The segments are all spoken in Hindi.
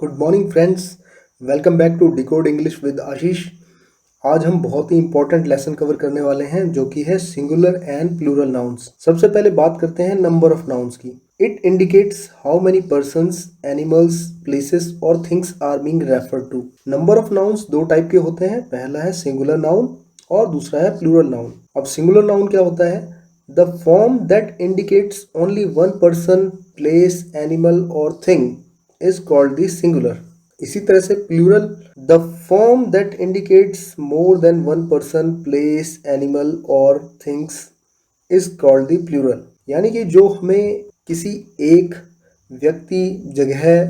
Good morning friends. Welcome back to decode English with Ashish. आज हम बहुत ही इंपॉर्टेंट लेसन कवर करने वाले हैं जो कि है सिंगुलर एंड प्लूरल नाउन्स। सबसे पहले बात करते हैं नंबर ऑफ नाउन्स की। It indicates how many persons, animals, places और things are being referred to. Number of nouns दो टाइप के होते हैं, पहला है सिंगुलर नाउन और दूसरा है प्लूरल नाउन। अब सिंगुलर नाउन क्या होता है? The form that indicates only one person, place, animal और thing is called the singular. इसी तरह से plural, the form that indicates more than one person, place, animal और things is called the plural. यानी कि जो हमें किसी एक व्यक्ति, जगह,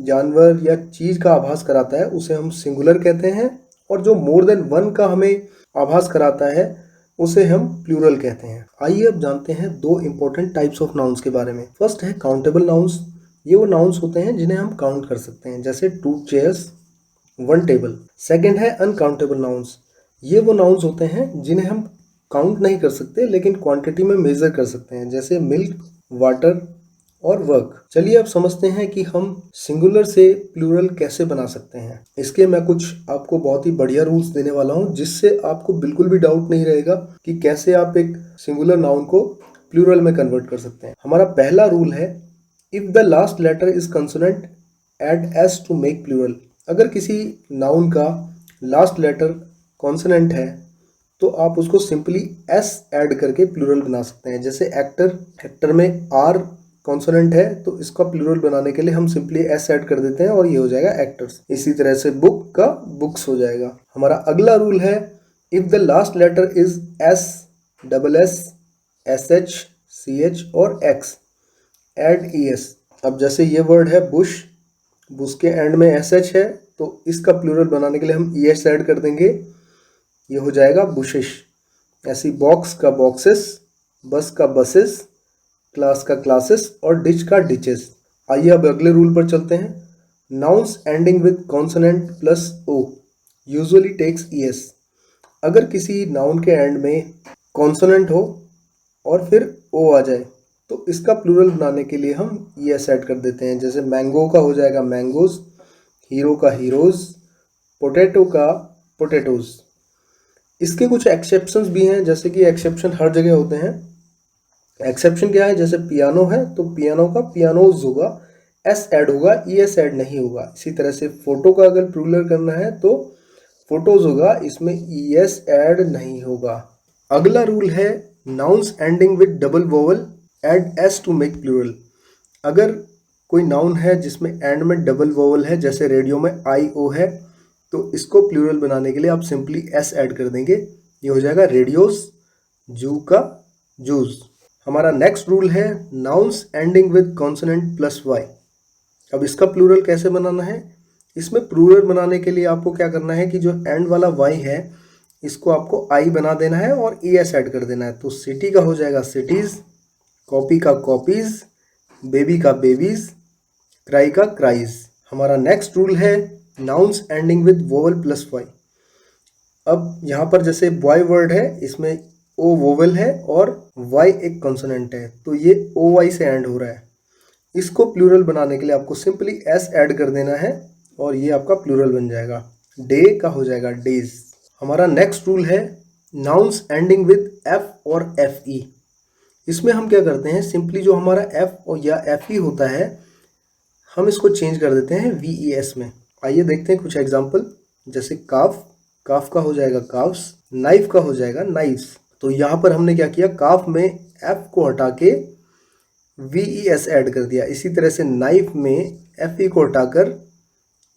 जानवर या चीज का आभास कराता है उसे हम सिंगुलर कहते हैं, और जो मोर देन वन का हमें आभास कराता है उसे हम प्लूरल कहते हैं। आइए अब जानते हैं दो इंपॉर्टेंट टाइप्स ऑफ नाउन्स के बारे में। फर्स्ट है काउंटेबल नाउन्स। ये वो नाउन्स होते हैं जिन्हें हम काउंट कर सकते हैं, जैसे 2 चेयर्स, 1 टेबल। सेकंड है अनकाउंटेबल नाउन्स। ये वो नाउन्स होते हैं जिन्हें हम काउंट नहीं कर सकते लेकिन क्वांटिटी में मेजर कर सकते हैं, जैसे मिल्क, वाटर और वर्क। चलिए अब समझते हैं कि हम सिंगुलर से प्लूरल कैसे बना सकते हैं। इसके मैं कुछ आपको बहुत ही बढ़िया रूल्स देने वाला हूं, जिससे आपको बिल्कुल भी डाउट नहीं रहेगा कि कैसे आप एक सिंगुलर नाउन को प्लूरल में कन्वर्ट कर सकते हैं। हमारा पहला रूल है, if the last letter is consonant add S to make plural. अगर किसी नाउन का लास्ट लेटर कॉन्सोनेंट है तो आप उसको सिंपली एस ऐड करके प्लूरल बना सकते हैं। जैसे एक्टर, एक्टर में आर कॉन्सोनेंट है तो इसका प्लूरल बनाने के लिए हम सिंपली एस ऐड कर देते हैं और ये हो जाएगा एक्टर्स। इसी तरह से बुक का बुक्स हो जाएगा। हमारा अगला रूल है, if the last letter is S, double S, S H, C H और एक्स, एड ई एस। अब जैसे ये वर्ड है बुश, बुश के एंड में एस एच है तो इसका प्लूरल बनाने के लिए हम ई एस ऐड कर देंगे, ये हो जाएगा बुशिश। ऐसी बॉक्स का बॉक्सेस, बस का बसेस, क्लास का क्लासेस और डिच का डिचेस। आइए अब अगले रूल पर चलते हैं। Nouns ending with consonant plus O usually takes E S. अगर किसी नाउन के एंड में कॉन्सोनेंट हो और फिर ओ आ जाए तो इसका प्लूरल बनाने के लिए हम ई एस ऐड कर देते हैं। जैसे मैंगो का हो जाएगा मैंगोज, हीरो का हीरोज, पोटैटो का पोटैटोज। इसके कुछ एक्सेप्शंस भी हैं, जैसे कि एक्सेप्शन हर जगह होते हैं। एक्सेप्शन क्या है? जैसे पियानो है तो पियानो का पियानोज होगा, एस ऐड होगा, ई एस ऐड नहीं होगा। इसी तरह से फोटो का अगर प्लूरल करना है तो फोटोज होगा, इसमें ई एस ऐड नहीं होगा। अगला रूल है, nouns ending with double vowel add S to make plural. अगर कोई नाउन है जिसमें एंड में डबल वोवल है, जैसे रेडियो में आई ओ है, तो इसको प्लूरल बनाने के लिए आप सिंपली एस ऐड कर देंगे, ये हो जाएगा रेडियोस, जू का जूस। हमारा नेक्स्ट रूल है, nouns ending with consonant plus Y. अब इसका प्लूरल कैसे बनाना है? इसमें प्लूरल बनाने के लिए आपको क्या करना है कि जो एंड वाला वाई है इसको आपको आई बना देना है और ई एस ऐड कर देना है। तो सिटी का हो जाएगा सिटीज, कॉपी का कॉपीज, बेबी का बेबीज, क्राई का क्राइज। हमारा नेक्स्ट रूल है, nouns ending with vowel plus Y. अब यहाँ पर जैसे बॉय वर्ड है, इसमें ओ वोवल है और वाई एक कॉन्सोनेंट है, तो ये ओ वाई से एंड हो रहा है। इसको प्लूरल बनाने के लिए आपको सिंपली एस ऐड कर देना है और ये आपका प्लूरल बन जाएगा। डे का हो जाएगा डेज। हमारा नेक्स्ट रूल है, नाउन्स एंडिंग विद एफ और एफ ई। इसमें हम क्या करते हैं, सिंपली जो हमारा एफ और या एफ ई होता है हम इसको चेंज कर देते हैं वी ई एस में। आइए देखते हैं कुछ एग्जाम्पल। जैसे काफ, काफ का हो जाएगा काफ्स, नाइफ का हो जाएगा नाइफ्स। तो यहाँ पर हमने क्या किया, काफ में एफ को हटा के वी ई एस ऐड कर दिया। इसी तरह से नाइफ में एफ ई को हटाकर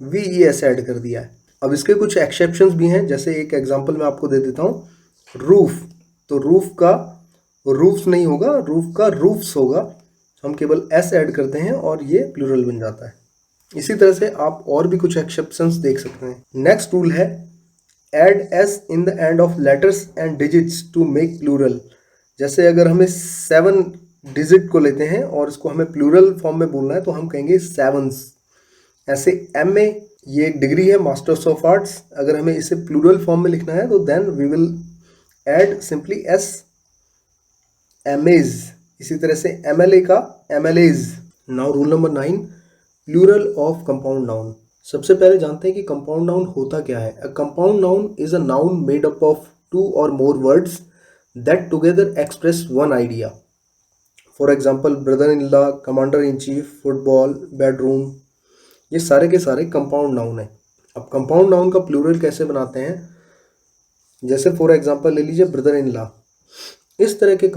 वी ई एस ऐड कर दिया है। अब इसके कुछ एक्सेप्शंस भी हैं, जैसे एक एग्जांपल मैं आपको दे देता हूँ। रूफ, तो रूफ का रूफ्स नहीं होगा, रूफ का रूफ्स होगा। हम केवल एस ऐड करते हैं और ये प्लूरल बन जाता है। इसी तरह से आप और भी कुछ एक्सेप्शंस देख सकते हैं। नेक्स्ट रूल है, add S in the end of letters and digits to make plural. जैसे अगर हमें 7 डिजिट को लेते हैं और इसको हमें प्लूरल फॉर्म में बोलना है तो हम कहेंगे सेवन्स। ऐसे एम ए, ये एक डिग्री है मास्टर्स ऑफ आर्ट्स, अगर हमें इसे प्लूरल फॉर्म में लिखना है तो then we will add simply S, M's. इसी तरह से एम एल ए का M L A's. Now rule number 9, plural of compound noun. सबसे पहले जानते हैं कि कंपाउंड नाउन होता क्या है। A compound noun is a noun made up of 2 और more words that together express one idea. For example brother in law, commander in chief, football, bedroom, ये सारे के सारे कंपाउंड नाउन है। अब कंपाउंड नाउन का प्लूरल कैसे बनाते हैं, जैसे फॉर एग्जाम्पल ले लीजिए ब्रदर इन लॉ। इस तरह के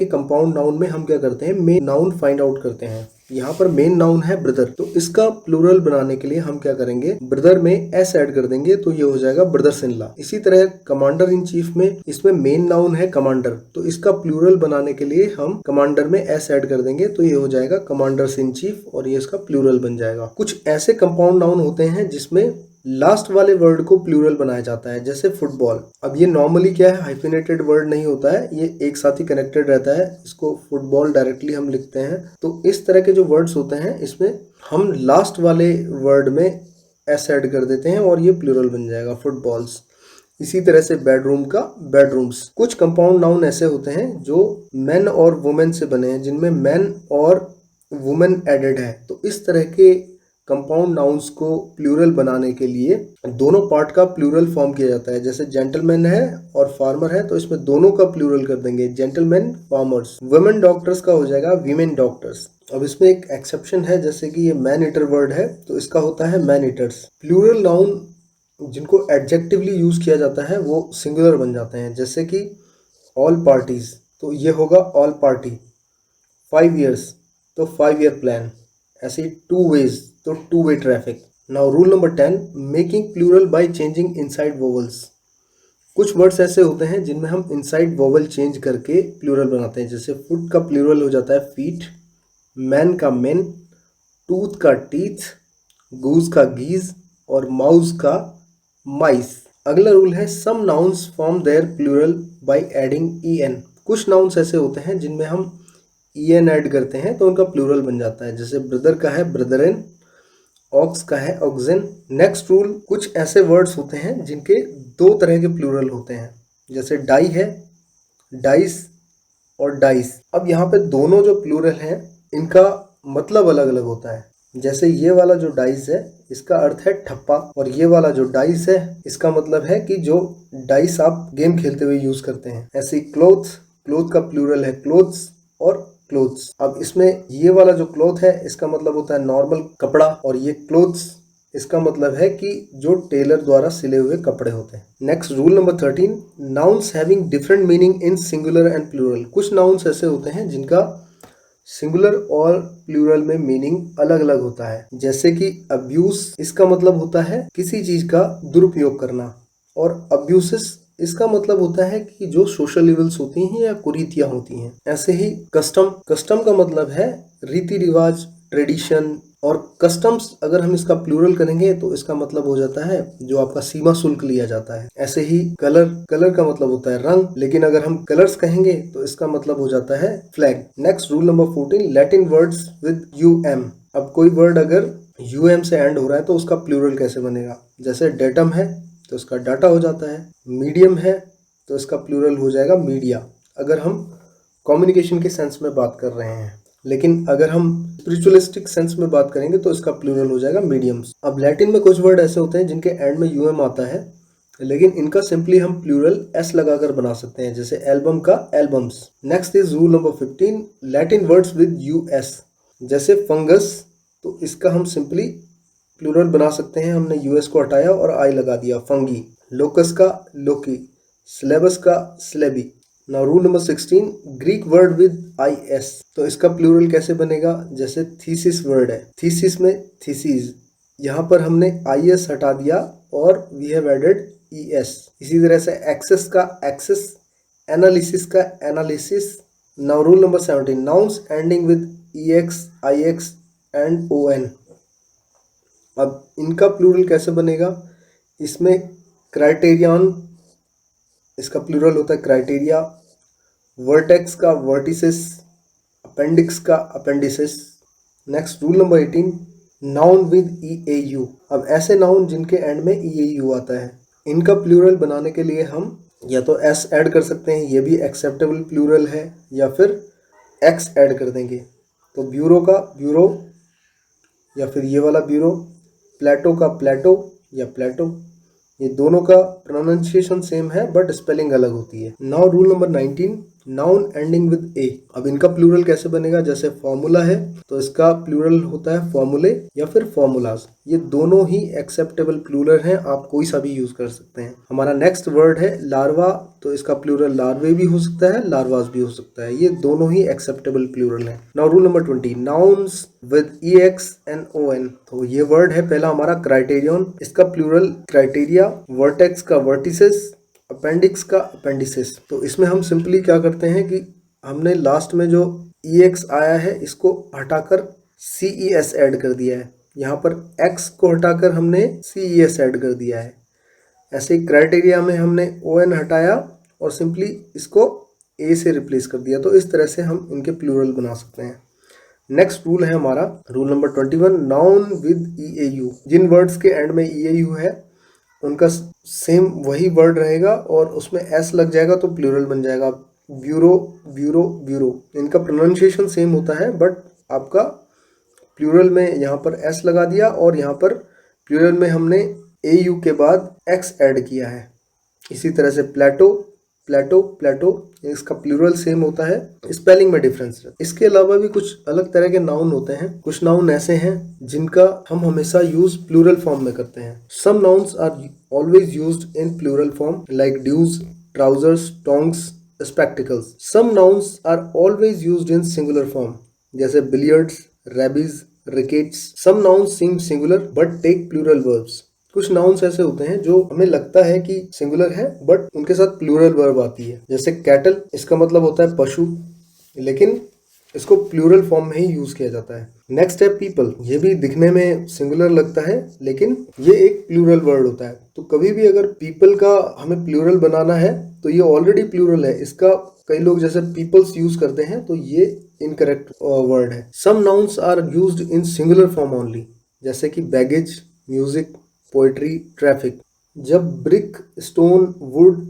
कंपाउंड नाउन में हम क्या करते हैं, मेन नाउन फाइंड आउट करते हैं। यहाँ पर मेन नाउन है ब्रदर, तो इसका प्लूरल बनाने के लिए हम क्या करेंगे, ब्रदर में एस ऐड कर देंगे तो ये हो जाएगा ब्रदर्स इन लॉ। इसी तरह कमांडर इन चीफ में, इसमें मेन नाउन है कमांडर, तो इसका प्लूरल बनाने के लिए हम कमांडर में एस ऐड कर देंगे तो ये हो जाएगा कमांडर्स इन चीफ और ये इसका प्लूरल बन जाएगा। कुछ ऐसे कंपाउंड नाउन होते हैं जिसमें लास्ट वाले वर्ड को प्लूरल बनाया जाता है, जैसे फुटबॉल। अब ये नॉर्मली क्या है, हाइफिनेटेड वर्ड नहीं होता है, ये एक साथ ही कनेक्टेड रहता है, इसको फुटबॉल डायरेक्टली हम लिखते हैं। तो इस तरह के जो वर्ड्स होते हैं इसमें हम लास्ट वाले वर्ड में एस ऐड कर देते हैं और ये प्लूरल बन जाएगा फुटबॉल्स। इसी तरह से बेडरूम का बेडरूम्स। कुछ कंपाउंड नाउन ऐसे होते हैं जो मेन और वुमेन से बने हैं, जिनमें मेन और वुमेन एडेड है। तो इस तरह के कंपाउंड नाउन्स को प्लूरल बनाने के लिए दोनों पार्ट का प्लूरल फॉर्म किया जाता है। जैसे जेंटलमैन है और फार्मर है तो इसमें दोनों का प्लूरल कर देंगे, जेंटलमैन फार्मर्स। वुमेन डॉक्टर्स का हो जाएगा वीमेन डॉक्टर्स। अब इसमें एक एक्सेप्शन है, जैसे कि ये मैन ईटर वर्ड है तो इसका होता है मैन ईटर्स। प्लूरल नाउन जिनको एडजेक्टिवली यूज किया जाता है वो सिंगुलर बन जाते हैं, जैसे कि ऑल पार्टीज, तो ये होगा ऑल पार्टी। 5 years तो 5 year प्लान। ऐसे ही 2 ways तो 2 way traffic. Now rule number 10, making plural by changing inside vowels. कुछ वर्ड्स ऐसे होते हैं जिनमें हम इनसाइड वोवल चेंज करके प्लूरल बनाते हैं, जैसे फुट का प्लूरल हो जाता है फीट, मैन का मेन, टूथ का टीथ, गूज का गीज और माउस का माइस। अगला रूल है some nouns form their plural by adding en। कुछ नाउन्स ऐसे होते हैं जिनमें हम en ऐड करते हैं तो उनका प्लूरल बन जाता है, जैसे ब्रदर का है ब्रदरन, ऑक्स का है ऑक्सन। नेक्स्ट रूल, कुछ ऐसे वर्ड्स होते हैं जिनके 2 तरह के प्लूरल होते हैं, जैसे डाई है डाइस और डाइस। अब यहाँ पे दोनों जो प्लूरल हैं इनका मतलब अलग अलग होता है। जैसे ये वाला जो डाइस है इसका अर्थ है ठप्पा, और ये वाला जो डाइस है इसका मतलब है कि जो डाइस आप गेम खेलते हुए यूज करते हैं। ऐसे ही क्लोथ, क्लोथ का प्लूरल है क्लोथ्स और क्लोथ्स। अब इसमें ये वाला जो क्लोथ है इसका मतलब होता है नॉर्मल कपड़ा, और ये क्लोथ्स इसका मतलब है कि जो टेलर द्वारा सिले हुए कपड़े होते हैं। Next rule number 13, nouns having different meaning in singular and plural. कुछ नाउन्स ऐसे होते हैं जिनका सिंगुलर और प्लूरल में मीनिंग अलग अलग होता है, जैसे कि अब्यूज, इसका मतलब होता है किसी चीज का दुरुपयोग करना, और अब्यूसिस इसका मतलब होता है कि जो सोशल इविल्स होती हैं या कुरीतियां होती हैं। ऐसे ही कस्टम, कस्टम का मतलब है रीति रिवाज, ट्रेडिशन, और कस्टम्स अगर हम इसका प्लूरल करेंगे तो इसका मतलब हो जाता है जो आपका सीमा शुल्क लिया जाता है। ऐसे ही कलर, कलर का मतलब होता है रंग, लेकिन अगर हम कलर्स कहेंगे तो इसका मतलब हो जाता है flag. Next rule number 14, Latin words with UM. अब कोई वर्ड अगर यूएम से एंड हो रहा है तो उसका प्लूरल कैसे बनेगा, जैसे डेटम है तो इसका डाटा हो जाता है, मीडियम है तो इसका प्लूरल हो जाएगा मीडिया, अगर हम कम्युनिकेशन के सेंस में बात कर रहे हैं। लेकिन अगर हम स्पिरिचुअलिस्टिक सेंस में बात करेंगे तो इसका प्लूरल हो जाएगा मीडियम्स। अब लैटिन में कुछ वर्ड ऐसे होते हैं जिनके एंड में यूएम आता है, लेकिन इनका सिंपली हम प्लूरल एस लगाकर बना सकते हैं, जैसे एल्बम का albums. Next is rule number 15, Latin words with US. जैसे फंगस, तो इसका हम सिंपली प्लूरल बना सकते हैं, हमने यूएस को हटाया और आई लगा दिया, फंगी। लोकस का लोकी, सिलेबस का syllabi. Now rule number 16, Greek word with I S. तो इसका प्लूरल कैसे बनेगा, जैसे थीसिस वर्ड है, थीसिस में थीसिस, यहाँ पर हमने आई एस हटा दिया और we have added E S. इसी तरह से एक्सेस का एक्सेस, एनालिसिस का analyses. Now rule number 17, nouns ending with E X, I X and O N. अब इनका प्लूरल कैसे बनेगा, इसमें क्राइटेरियन, इसका प्लूरल होता है क्राइटेरिया, वर्टेक्स का वर्टिसेस, अपेंडिक्स का appendices. Next rule number 18, noun with E A you. अब ऐसे नाउन जिनके एंड में ई ए यू आता है, इनका प्लूरल बनाने के लिए हम या तो एस ऐड कर सकते हैं, ये भी एक्सेप्टेबल प्लूरल है, या फिर एक्स ऐड कर देंगे। तो ब्यूरो का ब्यूरो, या फिर ये वाला ब्यूरो, प्लेटो का प्लेटो या प्लेटो, ये दोनों का प्रोनाउंसिएशन सेम है बट स्पेलिंग अलग होती है। Now rule number 19, noun ending with a. अब इनका प्लूरल कैसे बनेगा? जैसे फॉर्मूला है तो इसका प्लूरल होता है फॉर्मूले या फिर फॉर्मूलाज। ये दोनों ही एक्सेप्टेबल प्लूरल हैं, आप कोई सा भी यूज कर सकते हैं। हमारा नेक्स्ट वर्ड है लार्वा, तो इसका प्लूरल लार्वे भी हो सकता है, लार्वास भी हो सकता है। ये दोनों ही एक्सेप्टेबल प्लूरल हैं। Now rule number 20, nouns with EXNON। तो ये वर्ड है पहला हमारा क्राइटेरियन, इसका प्लूरल क्राइटेरिया, वर्टेक्स का वर्टिसेस, अपेंडिक्स का अपेंडिसेस। तो इसमें हम सिंपली क्या करते हैं कि हमने लास्ट में जो EX आया है इसको हटाकर CES ऐड कर दिया है, यहाँ पर X को हटाकर हमने CES ऐड कर दिया है। ऐसे ही क्राइटेरिया में हमने ON हटाया और सिंपली इसको A से रिप्लेस कर दिया। तो इस तरह से हम इनके प्लूरल बना सकते हैं। नेक्स्ट रूल है हमारा rule number 21, noun with EAU। जिन वर्ड्स के एंड में EAU है उनका सेम वही वर्ड रहेगा और उसमें S लग जाएगा तो प्लूरल बन जाएगा। ब्यूरो, ब्यूरो, ब्यूरो, इनका प्रोनाउंसिएशन सेम होता है बट आपका प्लूरल में यहाँ पर S लगा दिया और यहाँ पर प्लूरल में हमने AU के बाद X ऐड किया है। इसी तरह से प्लेटो, प्लेटो, प्लेटो, इसका प्लूरल सेम होता है, स्पेलिंग में डिफरेंस है। इसके अलावा भी कुछ अलग तरह के नाउन होते हैं। कुछ नाउन ऐसे हैं जिनका हम हमेशा यूज प्लूरल फॉर्म में करते हैं। Some nouns are always used in plural form like dues, trousers, tongs, spectacles. Some nouns are always used in singular form जैसे billiards, rabies, rickets. Some nouns seem singular but take plural verbs. कुछ नाउन्स ऐसे होते हैं जो हमें लगता है कि सिंगुलर है बट उनके साथ प्लूरल वर्ब आती है। जैसे कैटल, इसका मतलब होता है पशु, लेकिन इसको प्लूरल फॉर्म में ही यूज किया जाता है। नेक्स्ट है पीपल। ये भी दिखने में सिंगुलर लगता है लेकिन ये एक प्लूरल वर्ड होता है। तो कभी भी अगर पीपल का हमें प्लूरल बनाना है तो ये ऑलरेडी प्लूरल है, इसका कई लोग जैसे पीपल्स यूज करते हैं तो ये इनकरेक्ट वर्ड है। Some nouns are used in singular form only, जैसे कि बैगेज, म्यूजिक, पोएट्री, ट्रैफिक। जब ब्रिक, स्टोन, वुड,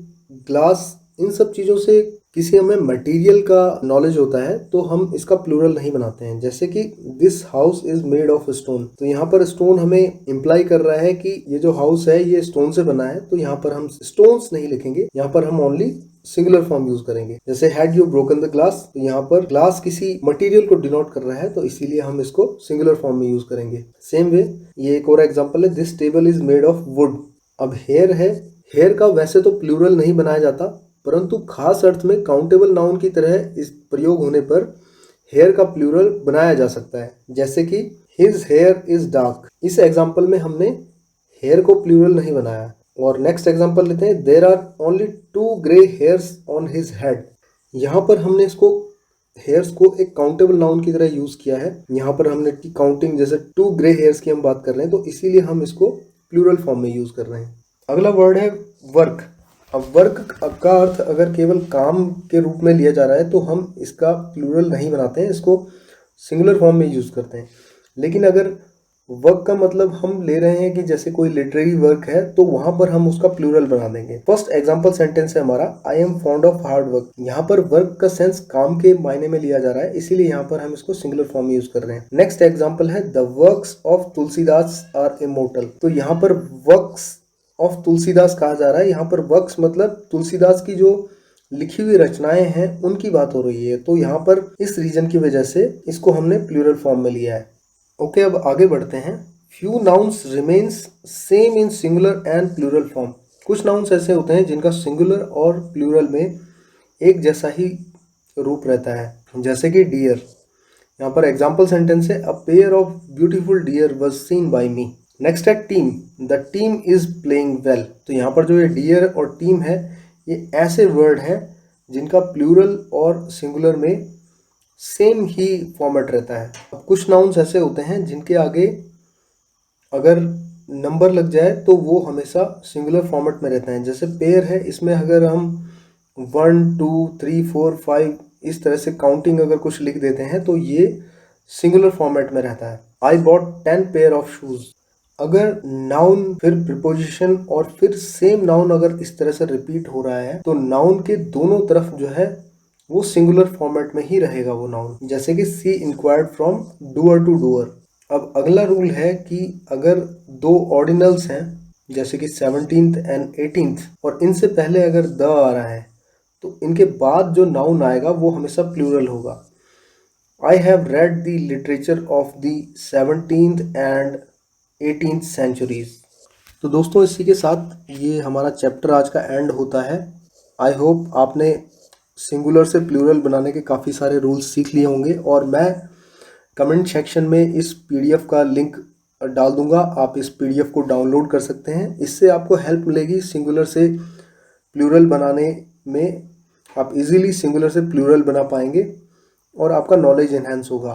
ग्लास, इन सब चीज़ों से किसी हमें मटेरियल का नॉलेज होता है तो हम इसका प्लूरल नहीं बनाते हैं। जैसे कि this house is made of stone, तो यहाँ पर स्टोन हमें इम्प्लाई कर रहा है कि ये जो हाउस है ये स्टोन से बना है, तो यहाँ पर हम स्टोन्स नहीं लिखेंगे, यहाँ पर हम ओनली सिंगुलर फॉर्म यूज करेंगे। जैसे had you broken the glass, तो यहाँ पर ग्लास किसी मटेरियल को डिनोट कर रहा है तो इसीलिए हम इसको सिंगुलर फॉर्म में यूज करेंगे। सेम वे ये एक और एग्जांपल है, this table is made of would. अब हेयर है, हेयर का वैसे तो प्लूरल नहीं बनाया जाता परंतु खास अर्थ में काउंटेबल नाउन की तरह इस प्रयोग होने पर हेयर का प्लूरल बनाया जा सकता है। जैसे कि हिज हेयर इज डार्क, इस एग्जांपल में हमने हेयर को प्लूरल नहीं बनाया। और नेक्स्ट एग्जांपल लेते हैं, there are only 2 grey hairs on his head. यहाँ पर हमने इसको हेयर्स को एक काउंटेबल नाउन की तरह यूज किया है। यहाँ पर हमने की काउंटिंग, जैसे 2 ग्रे हेयर्स की हम बात कर रहे हैं तो इसीलिए हम इसको प्लूरल फॉर्म में यूज कर रहे हैं। अगला वर्ड है वर्क। अब वर्क का अर्थ अगर केवल काम के रूप में लिया जा रहा है तो हम इसका प्लूरल नहीं बनाते हैं, इसको सिंगुलर फॉर्म में यूज करते हैं। लेकिन अगर वर्क का मतलब हम ले रहे हैं कि जैसे कोई लिटरेरी वर्क है तो वहां पर हम उसका प्लूरल बना देंगे। फर्स्ट एग्जांपल सेंटेंस है हमारा, I am fond of hard work. यहाँ पर वर्क का सेंस काम के मायने में लिया जा रहा है, इसीलिए यहाँ पर हम इसको सिंगुलर फॉर्म में यूज कर रहे हैं। नेक्स्ट एग्जांपल है, the works of Tulsidas are immortal. तो यहाँ पर वर्क्स ऑफ तुलसीदास कहा जा रहा है। यहाँ पर वर्क्स मतलब तुलसीदास की जो लिखी हुई रचनाएं हैं उनकी बात हो रही है, तो यहाँ पर इस रीजन की वजह से इसको हमने प्लूरल फॉर्म में लिया है। ओके, अब आगे बढ़ते हैं। Few nouns remains same in singular and plural form. कुछ नाउन्स ऐसे होते हैं जिनका सिंगुलर और प्लूरल में एक जैसा ही रूप रहता है, जैसे कि डियर। यहाँ पर एग्जाम्पल सेंटेंस है, a pair of beautiful deer was seen by me. Next है team, the team is playing well. तो यहाँ पर जो ये डियर और टीम है ये ऐसे वर्ड हैं जिनका प्लूरल और सिंगुलर में सेम ही फॉर्मेट रहता है। अब कुछ नाउन्स ऐसे होते हैं जिनके आगे अगर नंबर लग जाए तो वो हमेशा सिंगुलर फॉर्मेट में रहता है। जैसे पेयर है, इसमें अगर हम 1 2 3 4 5 इस तरह से काउंटिंग अगर कुछ लिख देते हैं तो ये सिंगुलर फॉर्मेट में रहता है। I bought 10 pair of shoes. अगर नाउन फिर प्रीपोजिशन और फिर सेम नाउन अगर इस तरह से रिपीट हो रहा है तो नाउन के दोनों तरफ जो है वो सिंगुलर फॉर्मेट में ही रहेगा वो नाउन। जैसे कि she inquired from door to door, अब अगला रूल है कि अगर दो ऑर्डिनल्स हैं जैसे कि 17th एंड 18th और इनसे पहले अगर द आ रहा है तो इनके बाद जो नाउन आएगा वो हमेशा प्लूरल होगा। I have read the literature of the 17th and 18th centuries. तो दोस्तों इसी के साथ ये हमारा चैप्टर आज का एंड होता है। आई होप आपने सिंगुलर से प्लूरल बनाने के काफ़ी सारे रूल्स सीख लिए होंगे और मैं कमेंट सेक्शन में इस पीडीएफ का लिंक डाल दूंगा। आप इस पीडीएफ को डाउनलोड कर सकते हैं। इससे आपको हेल्प मिलेगी सिंगुलर से प्लूरल बनाने में। आप इजीली सिंगुलर से प्लूरल बना पाएंगे और आपका नॉलेज एनहेंस होगा।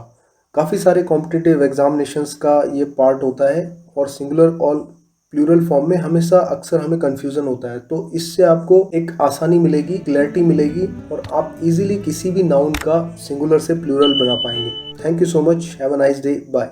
काफ़ी सारे कॉम्पिटिटिव एग्जामिनेशंस का ये पार्ट होता है और सिंगुलर और प्लूरल फॉर्म में हमेशा अक्सर हमें कंफ्यूजन होता है, तो इससे आपको एक आसानी मिलेगी, क्लैरिटी मिलेगी और आप इजीली किसी भी नाउन का सिंगुलर से प्लूरल बना पाएंगे। Thank you so much. Have a nice day. Bye.